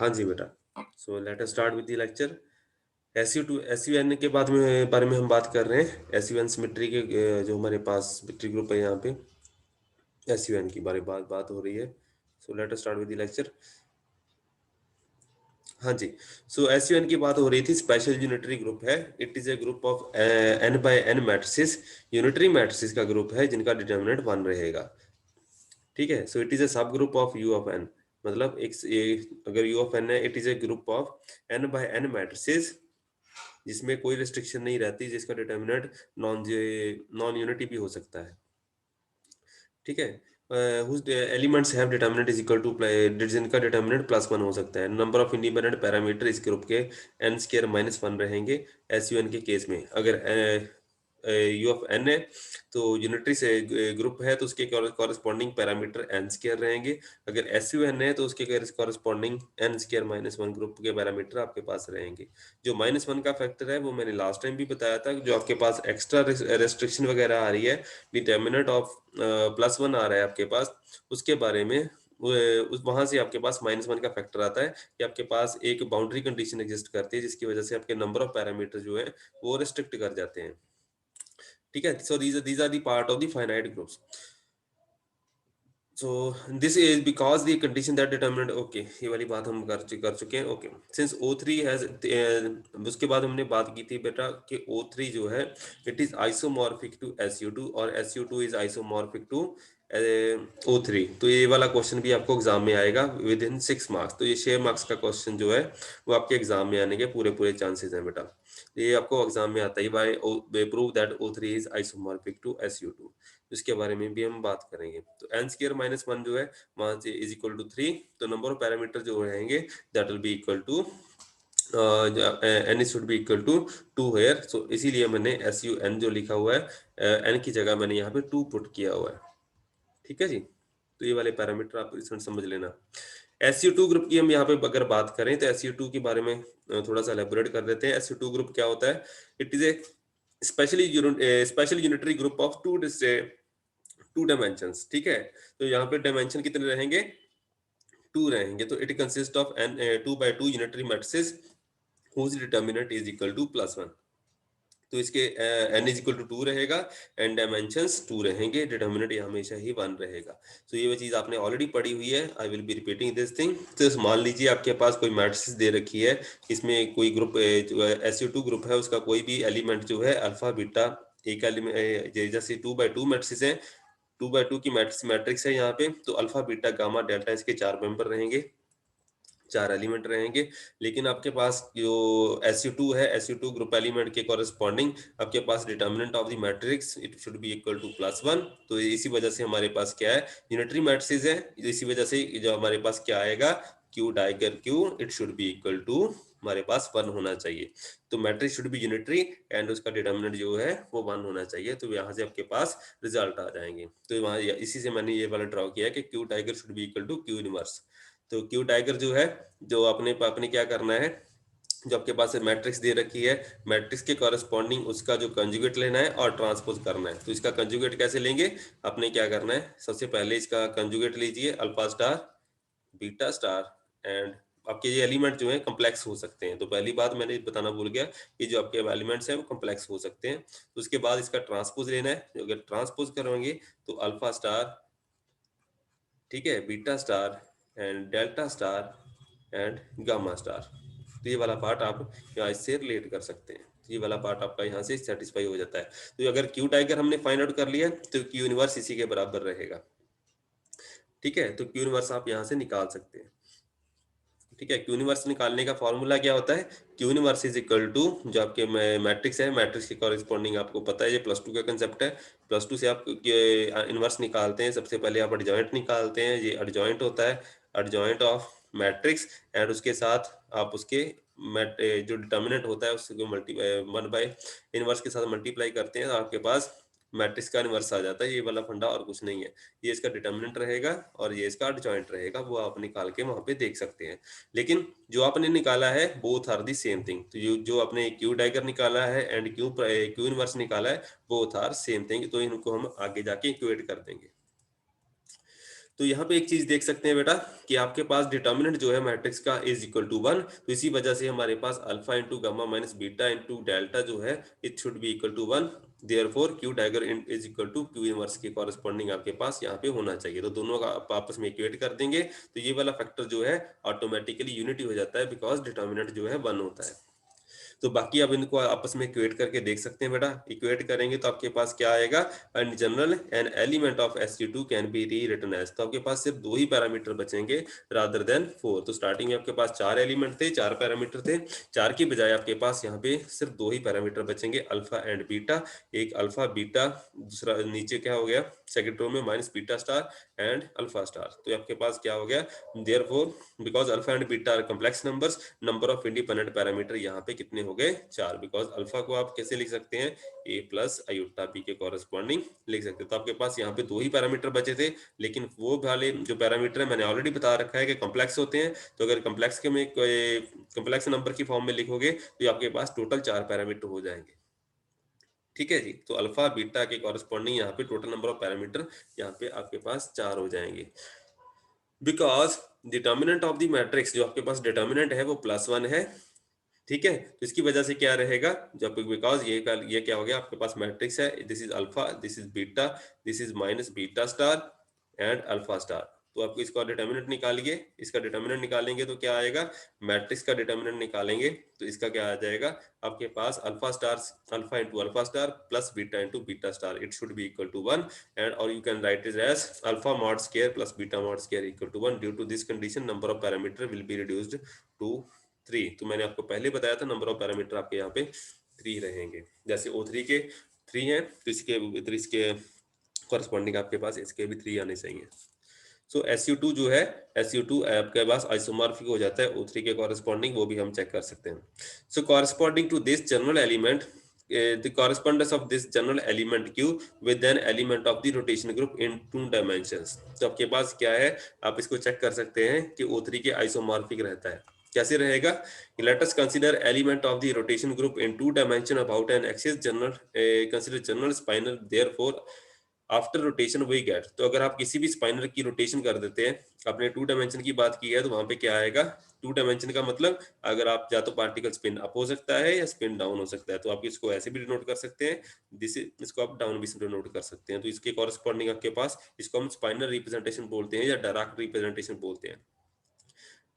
हाँ जी बेटा। सो let us start with the lecture. SU2 SUN के बारे में हम बात कर रहे हैं। SUN सिमेट्री के जो हमारे पास सिमेट्री ग्रुप है यहाँ पे SUN की बात हो रही है। So let us start with the lecture. हाँ जी। सो SUN की बात हो रही थी। स्पेशल यूनिटरी ग्रुप है। It is a group of n by n matrices. Unitary matrices का ग्रुप है जिनका डिटर्मिनेंट 1 रहेगा। ठीक है। So it is a sub group of U of n। मतलब अगर U ऑफ n है, it is a group of n by n matrices जिसमें कोई रिस्ट्रिक्शन नहीं रहती, जिसका डिटर्मिनेंट नॉन यूनिटी भी हो सकता है। ठीक है। whose elements have determinant is equal to जिनका डिटर्मिनेंट +1 हो सकता है। नंबर ऑफ इंडिपेंडेंट पैरामीटर इस ग्रुप के n स्क्वायर -1 रहेंगे। SUN के केस में अगर U ऑफ n है तो यूनिटरी से ग्रुप है तो उसके कॉरेस्पॉन्डिंग पैरामीटर n स्क्वायर रहेंगे। अगर SUN है तो उसके कॉरेस्पॉन्डिंग n स्क्वायर -1 ग्रुप के पैरामीटर आपके पास रहेंगे। जो -1 का फैक्टर है वो मैंने लास्ट टाइम भी बताया था। जो आपके पास एक्स्ट्रा रेस्ट्रिक्शन वगैरह आ रही है, डिटर्मिनेंट ऑफ +1 आ रहा है आपके पास, उसके बारे में वहां से आपके पास -1 का फैक्टर आता है कि आपके पास एक बाउंड्री कंडीशन एग्जिस्ट करती है जिसकी वजह से आपके नंबर ऑफ पैरामीटर जो है वो रिस्ट्रिक्ट कर जाते हैं। ठीक है। सो these are the part of the finite groups. So this is because the condition that determinant, okay, ये वाली बात हम कर चुके हैं। ओके, सिंस O3 हैज उसके बाद हमने बात की थी बेटा कि O3 जो है it is isomorphic to SU2 और SU2 is isomorphic to O3। तो ये वाला क्वेश्चन भी आपको एग्जाम में आएगा विद इन 6 मार्क्स। तो ये 6 मार्क्स का क्वेश्चन जो है वो आपके एग्जाम में आने के पूरे चांसेस हैं बेटा। ये आपको एग्जाम में आता है by prove that O3 is isomorphic to SU2। इसके बारे में भी हम बात करेंगे। तो n स्क्वायर -1 जो है वहां से इज इक्वल टू 3। तो नंबर ऑफ पैरामीटर जो रहेंगे that will be equal to n should be equal to 2 here. So इसीलिए मैंने SUN जो लिखा हुआ है n की जगह मैंने यहाँ पे 2 पुट किया हुआ है। ठीक है जी। तो ये वाले पैरामीटर आप इसमें समझ लेना। SU2 ग्रुप की हम यहाँ पे अगर बात करें तो SU2 के बारे में थोड़ा सा एलेबोरेट कर देते हैं। SU2 ग्रुप क्या होता है? It is A special unitary group of to dimensions. ठीक है। तो यहाँ पे डायमेंशन कितने रहेंगे? 2 रहेंगे। तो it consist of n 2 by 2 unitary matrices whose determinant is equal to +1। तो इसके n इज इक्वल टू 2 रहेगा एंड डायमेंशंस 2 रहेंगे, डिटर्मिनेंट हमेशा ही 1 रहेगा। तो ये वो चीज आपने ऑलरेडी पढ़ी हुई है। I will be repeating this thing. तो मान लीजिए आपके पास कोई मैट्रिक्स दे रखी है, इसमें कोई ग्रुप SU2 ग्रुप है, उसका कोई भी एलिमेंट जो है अल्फा बीटा एक एलिमेंट जैसे 2 by 2 मैट्रिक्स है, 2 by 2 की मैट्रिक्स है यहाँ पे, तो अल्फा बीटा गामा डेल्टा इसके 4 मेंबर रहेंगे, 4 एलिमेंट रहेंगे। लेकिन आपके पास जो SU2 है, SU2 ग्रुप एलिमेंट के कॉरेस्पॉन्डिंग आपके पास determinant of the matrix it should be equal to +1। तो इसी वजह से हमारे पास क्या है, यूनिटरी मैट्रिक्स है। इसी वजह से जो हमारे पास क्या आएगा, Q dagger Q it should be equal to हमारे पास 1 होना चाहिए। तो matrix should be unitary and उसका डिटर्मिनेंट जो है वो 1 होना चाहिए। तो यहाँ से आपके पास रिजल्ट आ जाएंगे। तो वहाँ इसी से मैंने ये वाला ड्रॉ किया कि Q dagger should be equal to Q inverse. तो Q टाइगर जो है, जो अपने क्या करना है, जो आपके पास मैट्रिक्स दे रखी है, मैट्रिक्स के कॉरेस्पॉन्डिंग उसका जो कंजुगेट लेना है और ट्रांसपोज करना है। तो इसका कंजुगेट कैसे लेंगे, आपने क्या करना है, सबसे पहले इसका कंजुगेट लीजिए alpha star beta star and आपके ये एलिमेंट जो है कॉम्प्लेक्स हो सकते हैं। तो पहली बात मैंने बताना भूल गया कि जो आपके एलिमेंट्स हैं वो कॉम्प्लेक्स हो सकते हैं। तो उसके बाद इसका ट्रांसपोज लेना है। अगर ट्रांसपोज करोगे तो अल्फा स्टार, ठीक है, beta star and delta star and gamma star. तो ये वाला पार्ट आप यहाँ इससे रिलेट कर सकते हैं। ये वाला पार्ट आपका यहाँ से सेटिस्फाई हो जाता है। तो अगर क्यू टाइगर हमने फाइंड आउट कर लिया तो क्यू यूनिवर्स इसी के बराबर रहेगा। ठीक है। तो क्यू यूनिवर्स आप यहाँ से निकाल सकते हैं। ठीक है। क्यू यूनिवर्स निकालने का फॉर्मूला क्या होता है, Q inverse is equal to जो आपके मैट्रिक्स है, मैट्रिक्स के कॉरेस्पॉन्डिंग आपको पता है, ये +2 का कंसेप्ट है। +2 से आप इनवर्स निकालते हैं। सबसे पहले आप एडजॉइंट निकालते हैं, ये एडजॉइंट होता है, एडजॉइंट ऑफ मैट्रिक्स एंड उसके साथ आप उसके जो डिटर्मिनेंट होता है उसको 1 बाय इनवर्स के साथ मल्टीप्लाई करते हैं, आपके पास मैट्रिक्स का इनवर्स आ जाता है। ये वाला फंडा और कुछ नहीं है। ये इसका डिटर्मिनेंट रहेगा और ये इसका एडजॉइंट रहेगा, वो आप निकाल के वहां पे देख सकते हैं। लेकिन जो आपने निकाला है both are the same thing. तो जो आपने क्यू टाइगर निकाला है एंड क्यू इनवर्स निकाला है, बोथ आर सेम थिंग। तो इनको हम आगे जाके इक्वेट कर देंगे। तो यहाँ पे एक चीज देख सकते हैं बेटा कि आपके पास डिटर्मिनेंट जो है मैट्रिक्स का इज इक्वल टू 1, तो इसी वजह से हमारे पास alpha into gamma minus beta into delta जो है it should be equal to 1। Therefore Q dagger is equal to Q inverse के कॉरेस्पॉन्डिंग आपके पास यहाँ पे होना चाहिए। तो दोनों का आप आपस में इक्वेट कर देंगे तो ये वाला फैक्टर जो है ऑटोमेटिकली यूनिटी हो जाता है, बिकॉज डिटर्मिनेंट जो है 1 होता है। तो बाकी आप इनको आपस में इक्वेट करके देख सकते हैं बेटा। इक्वेट करेंगे तो आपके पास क्या आएगा, in general N element of SU2 can be री रिटन एज। तो आपके पास सिर्फ 2 ही पैरामीटर बचेंगे रादर देन 4। तो स्टार्टिंग में आपके पास 4 एलिमेंट थे, 4 पैरामीटर थे, 4 की बजाय आपके पास यहाँ पे सिर्फ 2 ही पैरामीटर बचेंगे, अल्फा एंड बीटा। एक अल्फा बीटा, दूसरा नीचे क्या हो गया सेकंड रो में minus beta star and alpha star. तो आपके पास क्या हो गया, therefore because alpha and beta are complex numbers, number of independent parameter यहाँ पे कितने हो गए 4। बिकॉज अल्फा को आप कैसे लिख सकते हैं, a प्लस आयोटा b के कॉरेस्पॉन्डिंग लिख सकते हैं। तो आपके पास यहाँ पे 2 ही पैरामीटर बचे थे, लेकिन वो वाले जो पैरामीटर है मैंने ऑलरेडी बता रखा है कि कॉम्प्लेक्स होते हैं। तो अगर कॉम्प्लेक्स के में कॉम्प्लेक्स नंबर की फॉर्म में लिखोगे तो आपके पास टोटल 4 पैरामीटर हो जाएंगे। ठीक है जी, तो अल्फा बीटा के कॉरेस्पॉन्डिंग यहाँ पे टोटल नंबर ऑफ पैरामीटर यहाँ पे आपके पास 4 हो जाएंगे। Because determinant of the matrix जो आपके पास डिटर्मिनेंट है वो +1 है। ठीक है, तो इसकी वजह से क्या रहेगा, जब बिकॉज ये क्या हो गया आपके पास मैट्रिक्स है, this is alpha, this is beta, this is minus beta star and alpha star. तो आपको इसका डिटर्मिनेंट निकालिए, इसका डिटर्मिनेंट निकालेंगे तो क्या आएगा, मैट्रिक्स का डिटर्मिनेंट निकालेंगे तो इसका क्या आ जाएगा आपके पास alpha star, alpha into alpha star plus beta into beta star, it should be equal to 1 and और you can write it as alpha mod square plus beta mod square equal to 1। Due to this condition number of parameter will be reduced to 3। तो मैंने आपको पहले बताया था number of parameter आपके यहाँ पे 3 रहेंगे। जैसे O3 के 3 हैं तो इसके कॉरेस्पॉन्डिंग आपके पास इसके भी 3 आने चाहिए। सो SU2 जो है, SU2 आपके पास आइसोमॉर्फिक हो जाता है O3 के कॉरेस्पॉन्डिंग, वो भी हम चेक कर सकते हैं। So corresponding to this general element, the correspondence of this general element Q with an element of the rotation group in 2 dimensions। तो आपके पास क्या है, आप इसको चेक कर सकते हैं कि O3 के आइसोमॉर्फिक रहता है। कैसे रहेगा, let us consider element of the rotation group in 2 dimension about an axis general, consider general spinel, therefore after rotation we get. तो अगर आप किसी भी स्पाइनर की रोटेशन कर देते हैं, आपने 2 डायमेंशन की बात की है तो वहां पे क्या आएगा, 2 डायमेंशन का मतलब अगर आप या तो पार्टिकल स्पिन अप हो सकता है या स्पिन डाउन हो सकता है। तो आप इसको ऐसे भी डिनोट कर सकते हैं, इसको आप डाउन भी डिनोट कर सकते हैं। तो इसके कॉरेस्पॉन्डिंग आपके पास इसको हम स्पाइनर रिप्रेजेंटेशन बोलते हैं या डायरेक्ट रिप्रेजेंटेशन बोलते हैं।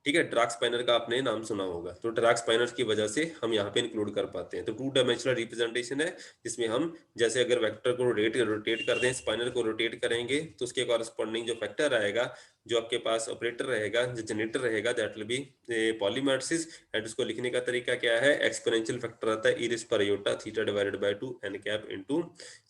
ठीक है, ड्राक स्पाइनर का आपने नाम सुना होगा, तो ड्राक स्पाइनर की वजह से हम यहाँ पे इंक्लूड कर पाते हैं। तो 2 डायमेंशनल रिप्रेजेंटेशन है जिसमें हम जैसे अगर वेक्टर को रोटेट करते हैं, स्पाइनर को रोटेट करेंगे तो उसके कॉरेस्पॉन्डिंग जो फैक्टर आएगा, जो आपके पास ऑपरेटर रहेगा, जो जनरेटर रहेगा, दैट विल बी पॉलीमर्सिस। एंड उसको लिखने का तरीका क्या है, एक्सपोनेंशियल फैक्टर आता है e पर iota theta divided by 2 n cap into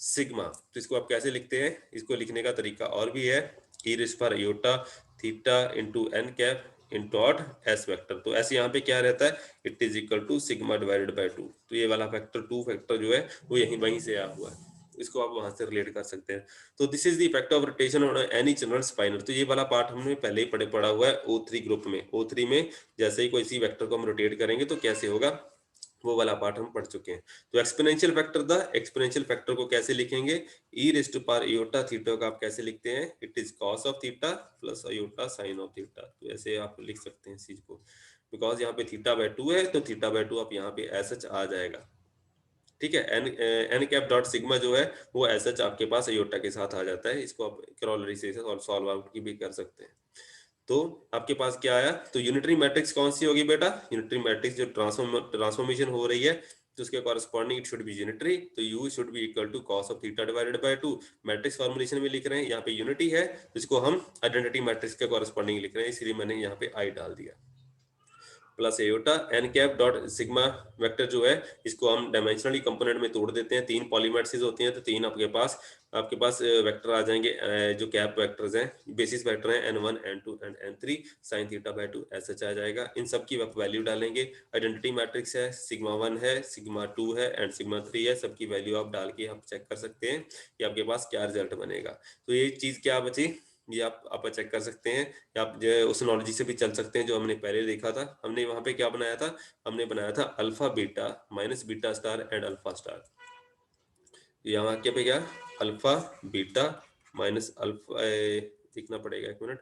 sigma. तो इसको आप कैसे लिखते हैं, इसको लिखने का तरीका और भी है, e पर iota theta into n cap in dot S vector. तो ऐसे यहाँ पे क्या रहता है, it is equal to sigma divided by 2। तो ये वाला फैक्टर 2 फैक्टर जो है वो यहीं वहीं से आया हुआ है, इसको आप वहां से रिलेट कर सकते हैं। तो this is the effect of rotation on any general spinor. तो ये वाला पार्ट हमने पहले ही पढ़ा हुआ है O3 ग्रुप में। O3 में जैसे ही कोई सी वेक्टर को हम रोटेट करेंगे तो कैसे होगा, वो वाला पार्ट हम पढ़ चुके हैं। तो exponential factor, the exponential factor को कैसे लिखेंगे, e raise to power iota theta को आप कैसे लिखते हैं, it is cos of theta plus iota sin of theta. तो ऐसे आप लिख सकते हैं इस चीज को, बिकॉज यहाँ पे थीटा बाय 2 है तो थीटा बाय 2 आप यहाँ पे ऐसा आ जाएगा। ठीक है, एन कैप डॉट सिग्मा जो है वो ऐसा आपके पास आयोटा के साथ आ जाता है। इसको आप करोलरी से सॉल्व आउट की भी कर सकते हैं। तो आपके पास क्या आया, तो यूनिटरी मैट्रिक्स कौन सी होगी बेटा, यूनिटरी मैट्रिक्स जो ट्रांसफॉर्मेशन हो रही है तो उसके corresponding it should be unitary. तो u should be equal to cos of theta divided by 2। Matrix formulation में लिख रहे हैं, यहाँ पे यूनिटी है तो इसको हम आइडेंटिटी मैट्रिक्स के कॉरेस्पॉन्डिंग लिख रहे हैं, इसलिए मैंने यहाँ पे i डाल दिया। Plus iota n cap dot sigma vector जो है इसको हम डायमेंशनली कंपोनेंट में तोड़ देते हैं। 3 पॉलीमेट्रिसेस होती हैं तो 3 आपके पास वेक्टर आ जाएंगे, जो कैप वेक्टर्स हैं, बेसिस वेक्टर हैं n1 n2 and n3 sin theta by 2 ऐसा आ जाएगा। इन सब की आप वैल्यू डालेंगे, आइडेंटिटी मैट्रिक्स है, सिग्मा 1 है, सिग्मा 2 है एंड सिग्मा 3 है, सबकी वैल्यू आप डाल के आप चेक कर सकते हैं कि आपके पास क्या रिजल्ट बनेगा। तो ये चीज क्या बची, ये आप चेक कर सकते हैं, या आप जो है उस नॉलेज से भी चल सकते हैं जो हमने पहले देखा था। हमने वहां पे क्या बनाया था, हमने बनाया था alpha beta minus beta star and alpha star. यहाँ के पे क्या, अल्फा बीटा माइनस अल्फा देखना पड़ेगा, एक मिनट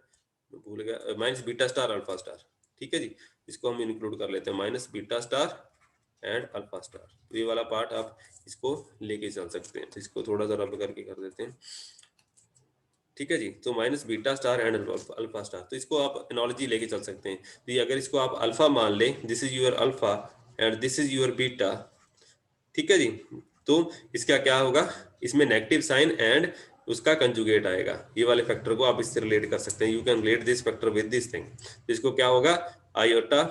मैं भूल गया, minus beta star alpha star, ठीक है जी, इसको हम इंक्लूड कर लेते हैं, minus beta star and alpha star. तो ये वाला पार्ट आप इसको लेके चल सकते हैं, तो इसको थोड़ा सा रब करके कर देते हैं, ठीक है जी। तो minus beta star and alpha star, तो इसको आप एनालॉजी लेके चल सकते हैं। तो ये अगर इसको आप अल्फा मान ले, this is your alpha and this is your beta, ठीक है जी, तो इसका क्या होगा, इसमें नेगेटिव साइन एंड उसका कंजुगेट आएगा, ये वाले फैक्टर को आप इससे रिलेट कर सकते हैं, you can relate this factor with this thing. तो इसको क्या होगा, आयोटा,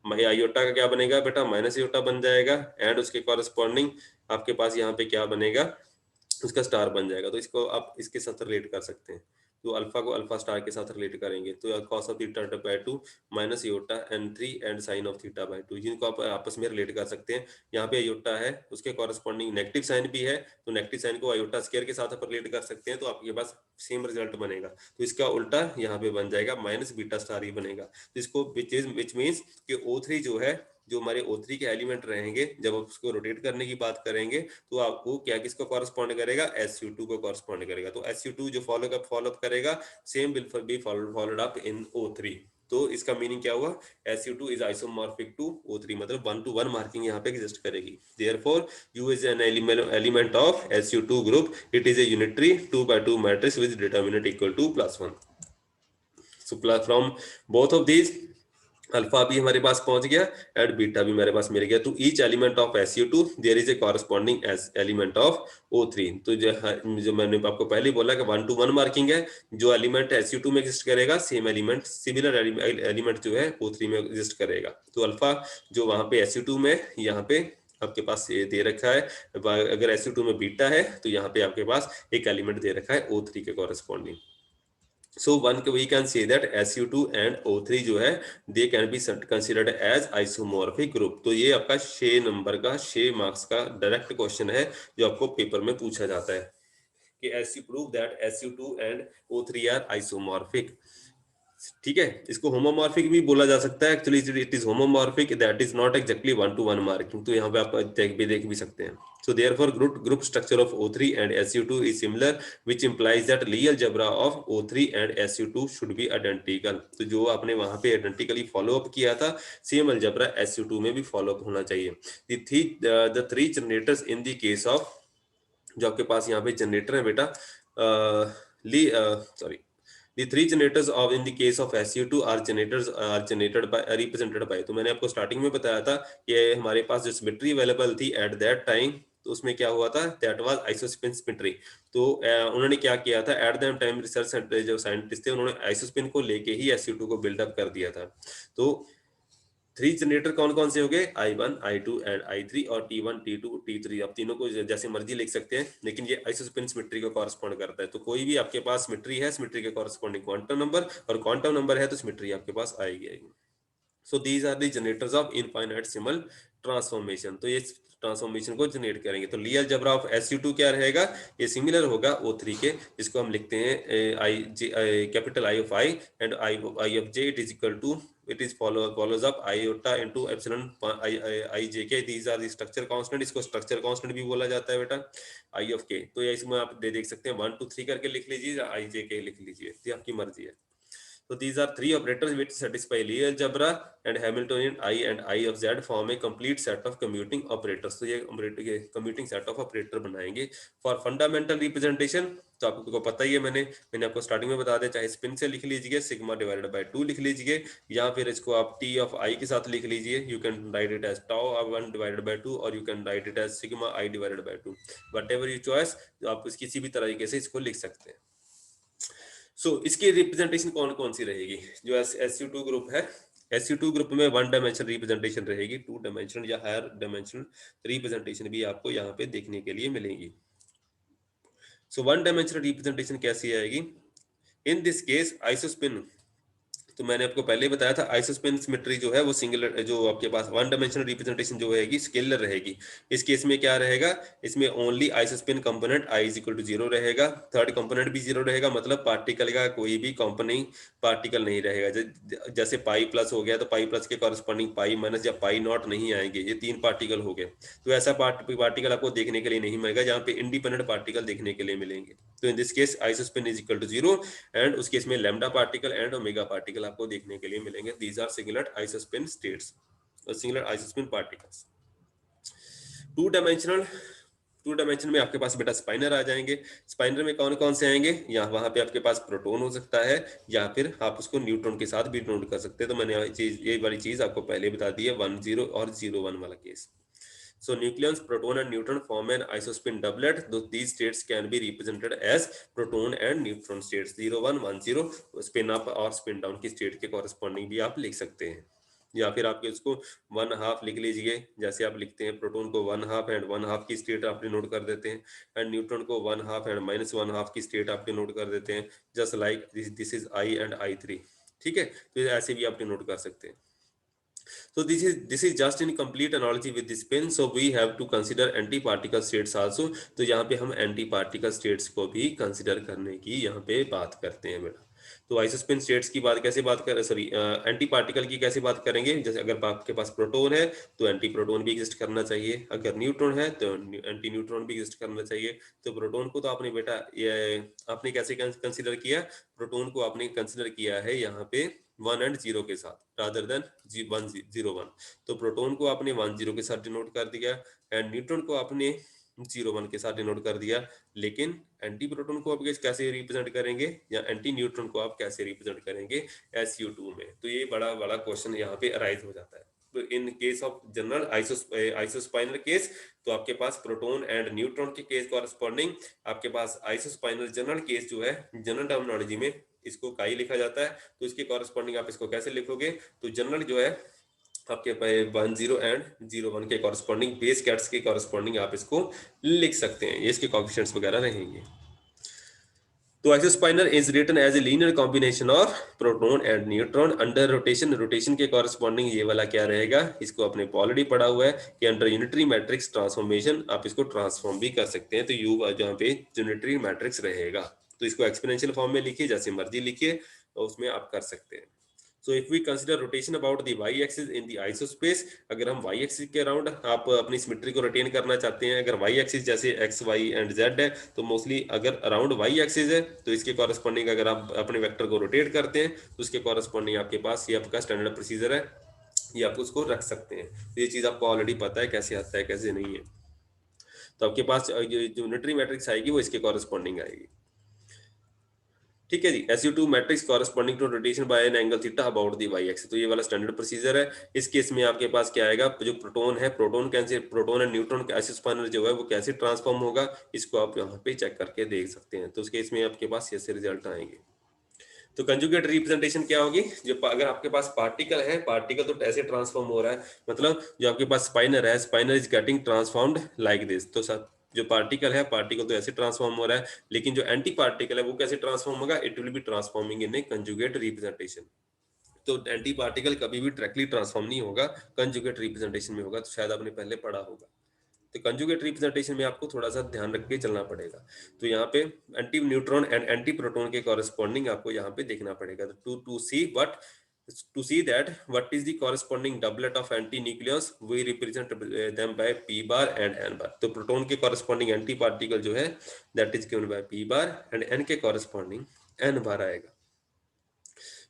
आयोटा का क्या बनेगा बेटा, माइनस आयोटा बन जाएगा, एंड उसके कॉरेस्पॉन्डिंग आपके पास यहाँ पे क्या बनेगा, उसका स्टार बन जाएगा। तो इसको आप इसके साथ रिलेट कर सकते हैं, तो अल्फा को अल्फा स्टार के साथ रिलेट करेंगे, तो cos of theta by 2 minus iota n 3 and sine of theta by 2, जिनको आप आपस में रिलेट कर सकते हैं। यहाँ पे अयोटा है, उसके कॉरेस्पॉन्डिंग नेगेटिव साइन भी है, तो नेगेटिव साइन को अयोटा स्क्वायर के साथ आप रिलेट कर सकते हैं, तो आपके पास सेम रिजल्ट बनेगा। तो इसका उल्टा यहाँ पे बन जाएगा, माइनस बीटा स्टार ही बनेगा। तो इसको विच मीन्स कि O3 जो है, जो हमारे O3 के एलिमेंट रहेंगे, जब आप उसको रोटेट करने की बात करेंगे, तो आपको क्या किसको कॉरेस्पॉन्ड करेगा, SU2 को कॉरेस्पॉन्ड करेगा। तो SU2 जो फॉलो अप करेगा, same will be followed up in O3। तो इसका मीनिंग क्या हुआ, SU2 is isomorphic to O3, मतलब 1 to 1 मार्किंग यहाँ पे एग्जिस्ट करेगी। Therefore U is an element of SU2 group, it is a unitary 2x2 matrix with determinant equal to +1। So from both of these, alpha भी हमारे पास पहुंच गया and beta भी हमारे पास मिल गया। तो each element of SU2 there is a corresponding element of O3। तो जो मैंने आपको पहले बोला कि 1 to 1 मार्किंग है, जो एलिमेंट SU2 में एग्जिस्ट करेगा, सेम एलिमेंट सिमिलर एलिमेंट जो है O3 में एग्जिस्ट करेगा। तो अल्फा जो वहां पे SU2 में, यहाँ पे आपके पास ये दे रखा है, अगर SU2 में बीटा है तो यहाँ पे आपके पास एक एलिमेंट दे रखा है O3 के corresponding. So we can say that SU2 and O3 जो है, they can be considered as isomorphic group। तो ये आपका 6 नंबर का 6 मार्क्स का डायरेक्ट क्वेश्चन है, जो आपको पेपर में पूछा जाता है कि as you prove that SU2 and O3 are isomorphic। ठीक है, इसको होमोमॉर्फिक भी बोला जा सकता है, actually it is homomorphic, that is not exactly 1 to 1 marking. तो यहाँ पे आप देख भी सकते हैं। So therefore group structure of O3 and SU2 is similar, which implies that Lie algebra of O3 and SU2 should be identical। तो जो आपने वहां पे आइडेंटिकली फॉलो अप किया था, सेम अलजेब्रा SU2 में भी फॉलो अप होना चाहिए। the three generators in the case of, जो आपके पास यहाँ पे जनरेटर है बेटा, sorry, the three generators of in the case of SU2 are generated by represented by। तो मैंने आपको स्टार्टिंग में बताया था कि हमारे पास जो सिमेट्री अवेलेबल थी एट दैट टाइम, तो उसमें क्या हुआ था, दैट वाज आइसोस्पिन सिमेट्री। तो उन्होंने क्या किया था, एट दैट टाइम रिसर्च जो साइंटिस्ट थे, उन्होंने आइसोस्पिन को लेके ही SU2 को बिल्डअप कर दिया था। तो 3 जनरेटर कौन कौन से हो गए, I1 I2 एंड I3, और T1 T2 T3। आप तीनों को जैसे मर्जी लिख सकते हैं, लेकिन ये आइसोस्पिन सिमेट्री को कॉरेस्पॉन्ड करता है। तो कोई भी आपके पास सिमेट्री है, सिमेट्री के कॉरेस्पॉन्डिंग क्वांटम नंबर, और क्वांटम नंबर है तो सिमेट्री आपके पास आएगी। So these are the generators of infinitesimal transformation. तो ये ट्रांसफॉर्मेशन को जनरेट करेंगे। तो ली अलजेब्रा ऑफ SU2 क्या रहेगा, ये सिमिलर होगा O3 के, जिसको हम लिखते हैं I J, capital I of I and I of J, it is equal to, it is follows up iota into epsilon I J के। These are the structure constant, इसको स्ट्रक्चर कांस्टेंट भी बोला जाता है बेटा, I ऑफ K। तो ये इसमें आप देख सकते हैं 1 2 3 करके लिख लीजिए, या I J K लिख लीजिए, ये आपकी मर्जी है। So these are three operators which satisfy Lie algebra, and Hamiltonian I and I of Z form a complete set of commuting operators। तो ये commuting set of operator बनाएंगे। For fundamental representation, तो आपको पता ही है, मैंने आपको स्टार्टिंग में बता दिया, चाहे स्पिन से लिख लीजिए, सिग्मा डिवाइडेड बाय 2 लिख लीजिए, या फिर इसको आप T ऑफ I के साथ लिख लीजिए। You can write it as tau 1 divided by 2, और you can write it as sigma I divided by 2, whatever you choice, आप किसी भी तरीके से इसको लिख सकते हैं। इसकी रिप्रेजेंटेशन कौन कौन सी रहेगी, जो SU2 ग्रुप है, SU2 ग्रुप में 1 डायमेंशन रिप्रेजेंटेशन रहेगी, 2 डायमेंशन या हायर डायमेंशन रिप्रेजेंटेशन भी आपको यहाँ पे देखने के लिए मिलेंगी। 1 डायमेंशनल रिप्रेजेंटेशन कैसी आएगी, इन दिस केस आइसोस्पिन, तो मैंने आपको पहले ही बताया था, आइसोस्पिन सिमेट्री जो है वो सिंगुलर, जो आपके पास 1 डायमेंशनल रिप्रेजेंटेशन जो रहेगी स्केलर रहेगी। इस केस में क्या रहेगा, इसमें only isospin component I is equal to 0 रहेगा, थर्ड कंपोनेंट भी 0 रहेगा, मतलब पार्टिकल का कोई भी कंपोनेंट पार्टिकल नहीं रहेगा। जैसे पाई प्लस हो गया, तो पाई प्लस के कॉरेस्पॉन्डिंग पाई माइनस या पाई नॉट नहीं आएंगे, ये 3 पार्टिकल हो गए। तो ऐसा पार्टिकल आपको देखने के लिए नहीं मिलेगा, जहाँ पे इंडिपेंडेंट पार्टिकल देखने के लिए मिलेंगे। तो in this case isospin is equal to 0 and उस केस में lambda particle and omega particle आपको देखने के लिए मिलेंगे। These are singular isospin states और singular isospin particles. Two dimensional, two dimension में आपके पास बेटा स्पाइनर आ जाएंगे। स्पाइनर में कौन कौन से आएंगे, यहाँ वहां पे आपके पास प्रोटॉन हो सकता है या फिर आप उसको न्यूट्रॉन के साथ भी नोट कर सकते हैं। तो मैंने ये वाली चीज आपको पहले बता दी है, 1 0 और 0 1 वाला case. So nucleons, proton and neutron form an isospin doublet. These states can be represented as proton and neutron states 0 1 1 0 spin up और spin down की state के corresponding भी आप लिख सकते हैं, या फिर आपके उसको 1/2 लिख लीजिए। जैसे आप लिखते हैं प्रोटॉन को 1/2 एंड 1/2 की स्टेट आप नोट कर देते हैं, एंड न्यूट्रॉन को 1/2 एंड -1/2 की स्टेट आप नोट कर देते हैं, just like this is I and I3। ठीक है, तो ऐसे भी आप नोट कर सकते हैं। So this is just in complete analogy with this spin. So we have to consider anti-particle states also. तो यहाँ पे हम anti-particle states को भी consider करने की यहाँ पे बात करते हैं बेटा। तो आइसोस्पिन स्टेट्स की बात कैसे बात कर, सॉरी एंटी पार्टिकल की कैसे बात करेंगे। जैसे अगर आपके पास प्रोटॉन है तो एंटी प्रोटॉन भी एग्जिस्ट करना चाहिए, अगर न्यूट्रॉन है तो एंटी न्यूट्रॉन भी एग्जिस्ट करना चाहिए। तो प्रोटॉन को तो आपने बेटा ये आपने कैसे कंसिडर किया, प्रोटॉन को आपने कंसिडर किया है यहाँ पे 1 एंड 0 के साथ रादर देन 1 0 1। तो प्रोटॉन को आपने 1 0 के साथ डिनोट कर दिया एंड न्यूट्रॉन को आपने 0 1 के साथ डिनोट कर दिया। लेकिन एंटी प्रोटॉन को आप कैसे रिप्रेजेंट करेंगे या एंटी न्यूट्रॉन को आप कैसे रिप्रेजेंट करेंगे SU2 में। तो ये बड़ा बड़ा क्वेश्चन यहाँ पे अराइज हो जाता है। तो in case of general isospinal case, तो आपके पास प्रोटॉन एंड न्यूट्रॉन के केस कॉरेस्पॉन्डिंग आपके पास आइसोस्पाइनल जनरल केस जो है, जनरल टर्मिनोलॉजी में इसको काई लिखा जाता है। तो इसके कॉरेस्पॉन्डिंग आप इसको कैसे लिखोगे, तो जनरल जो है आपके 1 0 एंड 0 1 के कॉरेस्पॉन्डिंग बेस कैट्स के कॉरेस्पॉन्डिंग आप इसको लिख सकते हैं, ये इसके कोएफिशिएंट्स वगैरह रहेंगे। तो isospinor is written as a linear combination of proton and neutron under rotation. Rotation के कॉरेस्पॉन्डिंग ये वाला क्या रहेगा, इसको आपने ऑलरेडी पढ़ा हुआ है कि अंडर यूनिटरी मैट्रिक्स ट्रांसफॉर्मेशन आप इसको ट्रांसफॉर्म भी कर सकते हैं। तो यू जहाँ पे यूनिटरी मैट्रिक्स रहेगा, तो इसको एक्सपोनेंशियल फॉर्म में लिखिए, जैसे मर्जी लिखिए, तो उसमें आप कर सकते हैं। So if we consider rotation about the y-axis in the isospace, अगर हम y-axis के अराउंड आप अपनी सिमेट्री को रोटेन करना चाहते हैं, अगर y-axis जैसे x, y एंड z है, तो मोस्टली अगर अराउंड y-axis है तो इसके कॉरेस्पॉन्डिंग अगर आप अपने वेक्टर को रोटेट करते हैं तो उसके कॉरेस्पॉन्डिंग आपके पास ये आपका स्टैंडर्ड प्रोसीजर है, ये आप उसको रख सकते हैं। तो ये चीज आपको ऑलरेडी पता है कैसे आता है कैसे नहीं है। तो आपके पास जो यूनिटरी मैट्रिक्स आएगी वो इसके कॉरेस्पॉन्डिंग आएगी। ठीक है जी, SU2 matrix corresponding to rotation by an angle theta about the Y axis. तो ये वाला स्टैंडर्ड प्रोसीजर है। इस केस में आपके पास क्या आएगा, जो प्रोटॉन है, प्रोटॉन कैसे, प्रोटॉन एंड न्यूट्रॉन का आइसोस्पाइनर जो है वो कैसे ट्रांसफॉर्म होगा, इसको आप यहाँ पे चेक करके देख सकते हैं। तो उस केस में आपके पास ऐसे रिजल्ट आएंगे। तो कंजुगेट रिप्रेजेंटेशन क्या होगी, जो अगर आपके पास पार्टिकल है, पार्टिकल तो ऐसे ट्रांसफॉर्म हो रहा है, मतलब जो आपके पास स्पाइनर है, spinor is getting transformed like this. तो सर जो पार्टिकल है, पार्टिकल तो ऐसे ट्रांसफॉर्म हो रहा है, लेकिन जो एंटी पार्टिकल है वो कैसे ट्रांसफॉर्म होगा, it will be transforming in A conjugate representation. तो एंटी पार्टिकल कभी भी डायरेक्टली ट्रांसफॉर्म नहीं होगा, कंजुगेट रिप्रेजेंटेशन में होगा। तो शायद आपने पहले पढ़ा होगा। तो कंजुगेट रिप्रेजेंटेशन में आपको थोड़ा सा ध्यान रख के चलना पड़ेगा। तो यहाँ पे anti neutron and anti proton के कॉरेस्पॉन्डिंग आपको यहाँ पे देखना पड़ेगा। तो to see that what is the corresponding doublet of anti-nucleons, we represent them by p bar and n bar। तो प्रोटॉन के corresponding एंटी पार्टिकल जो है that is given by p bar and n के corresponding n bar आएगा।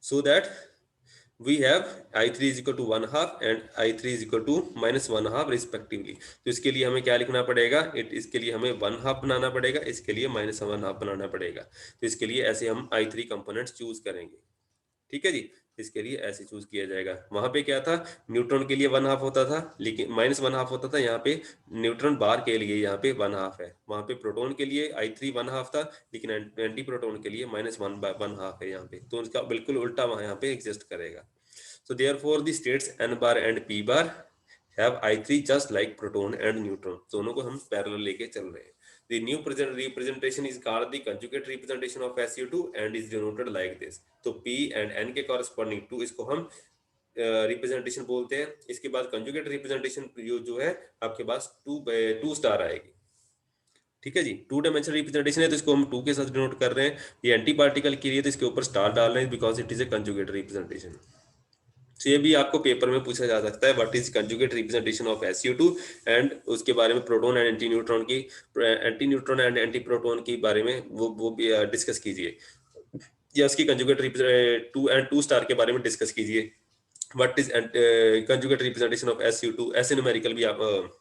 So that we have I3 is equal to 1/2 and I3 is equal to -1/2 respectively। तो इसके लिए हमें क्या लिखना पड़ेगा, इसके लिए हमें 1/2 बनाना पड़ेगा, इसके लिए -1/2 बनाना पड़ेगा। तो इसके लिए ऐसे हम I3 कंपोनेंट्स चूज करेंगे। ठीक है जी, इसके लिए ऐसे चूज किया जाएगा। वहां पे क्या था, न्यूट्रॉन के लिए 1/2 होता था, लेकिन -1/2 होता था। यहाँ पे न्यूट्रॉन बार के लिए यहाँ पे 1/2 है। वहां पे प्रोटॉन के लिए I3 1/2 था, लेकिन एंटी प्रोटॉन के लिए -1/2 है यहाँ पे। तो उसका बिल्कुल उल्टा वहां यहाँ पे एग्जिस्ट करेगा। So therefore the states n bar and p bar have I3 just like proton and neutron। दोनों को हम पैरेलल लेके चल रहे हैं। The new representation is called the conjugate representation of SU2 and is denoted like this। तो p and n के corresponding to इसको हम रिप्रेजेंटेशन बोलते हैं। इसके बाद कंजुगेट रिप्रेजेंटेशन जो है आपके पास टू स्टार आएगी। ठीक है जी, 2 डायमेंशनल रिप्रेजेंटेशन है तो इसको हम 2 के साथ डिनोट कर रहे हैं। ये एंटी पार्टिकल के लिए तो इसके ऊपर स्टार डाल रहे हैं because it is A conjugate representation. तो ये भी आपको पेपर में पूछा जा सकता है, what is conjugate representation of SU2, and उसके बारे में proton and anti neutron and anti proton के बारे में वो भी डिस्कस कीजिए, या उसकी कंजुगेट 2 and 2 स्टार के बारे में डिस्कस कीजिए। What is conjugate representation of SU2, ऐसे न्यूमेरिकल भी आप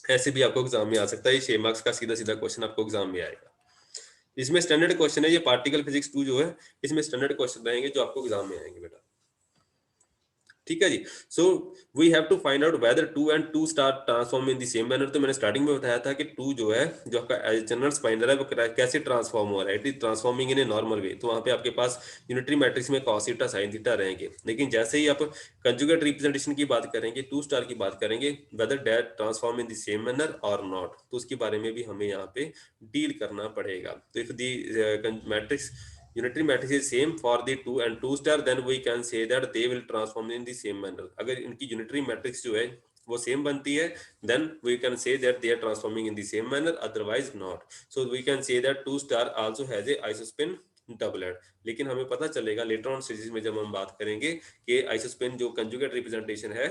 ऐसे भी आपको एग्जाम में आ सकता है। ये 6 मार्क्स का सीधा सीधा क्वेश्चन आपको एग्जाम में आएगा। इसमें स्टैंडर्ड क्वेश्चन है, ये पार्टिकल फिजिक्स 2 जो है इसमें स्टैंडर्ड क्वेश्चन रहेंगे जो आपको एग्जाम में आएंगे बेटा। ठीक है जी। So we have to find out whether 2 and 2 star transform in the same manner. तो मैंने स्टार्टिंग में बताया था कि 2 जो है, जो आपका जनरल स्पाइनर है, वो कैसे ट्रांसफॉर्म हो रहा है, it is transforming in a normal way. तो वहां पे आपके पास यूनिटरी मैट्रिक्स में cos थीटा sin थीटा रहेंगे। लेकिन जैसे ही आप कंजुगेट रिप्रेजेंटेशन की बात करेंगे, 2 स्टार की बात करेंगे, whether that transform in the same manner और नॉट, तो उसके बारे में भी हमें यहाँ पे डील करना पड़ेगा। तो if the matrix unitary matrix is same for the 2 and 2 star, then we can say that they will transform in the same manner। अगर इनकी unitary matrix जो है वो सेम बनती है, then we can say that they are transforming in the same manner, otherwise not। So we can say that 2 star also has a isospin doublet। लेकिन हमें पता चलेगा लेटर ऑन स्टेजेस में जब हम बात करेंगे कि आइसोस्पिन जो कंजुगेट रिप्रेजेंटेशन है,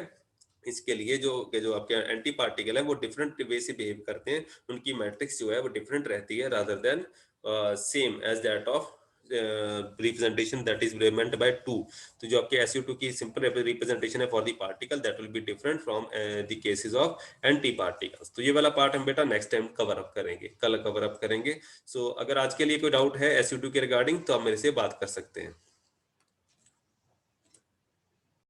इसके लिए जो आपके एंटी पार्टिकल है वो डिफरेंट वे से बिहेव करते हैं, उनकी मैट्रिक्स जो है वो डिफरेंट रहती है rather than same as that of representation that is meant by 2। तो जो आपके SU2 की सिंपल रिप्रेजेंटेशन है for the particle, that will be different from the cases of anti particles. तो ये वाला पार्ट हम बेटा नेक्स्ट टाइम कवर अप करेंगे, कल कवर अप करेंगे। सो अगर आज के लिए कोई डाउट है SU2 के रिगार्डिंग तो आप मेरे से बात कर सकते हैं।